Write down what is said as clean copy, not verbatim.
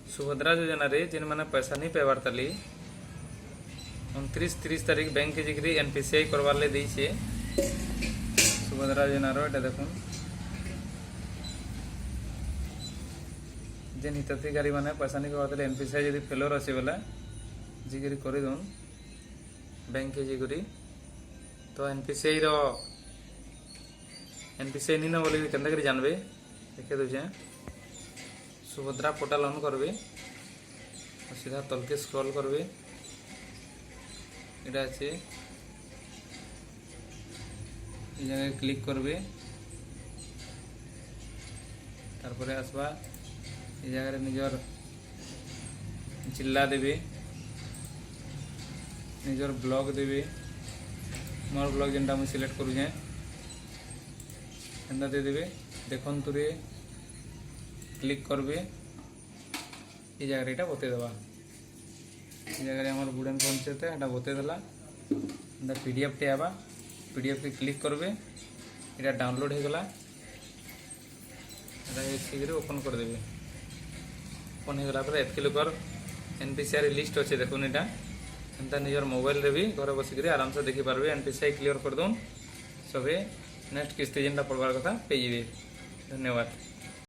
सुभद्रा योजना रे जिन मैंने पैसा नहीं पेवार तली 29-30 तारीख बैंक के जिक्री एनपीसीआई करवार ले दी छे। सुभद्रा योजना रो एटा देखुन जेन हिताधिकारी माने पैसा नहीं पेवार तले एनपीसीआई यदि फेलोर अछि बोले जिक्री करि दोन बैंक के जिक्री तो एनपीसीआई रो एनपीसीआई नहीं ना बोले केंदा करी जानबे देखे दोजे। सुभद्रा पोर्टाल ऑन करबे और सीधा तल के स्क्रॉल करबे एटा আছে এই জায়গায় ক্লিক করবে তারপরে আসবা এই জায়গায় নিজের जिला देबे নিজের ব্লক দেবে मोर ब्लॉग जेनटा मुझे सिलेक्ट करू जाए एंदा दे देबे देखन तुरे क्लिक करबे ये जगह एटा बते देबा ये जगह हमर बुड़न पंचायत एटा बते देला एंदा पीडीएफ टे आबा पीडीएफ के क्लिक करबे एटा डाउनलोड हो गला एटा एक शीघ्र ओपन कर देबे ओपन हो गला पर एतके लोकर एनपीसीआई लिस्ट अच्छे देखुन एटा एंता निजर मोबाइल रे भी घर बसिक आराम से देखी पारबे एनपीसीआई क्लियर कर दून सबे नेक्स्ट किस्ती जेनटा पड़वार कथा पे जिबे। धन्यवाद।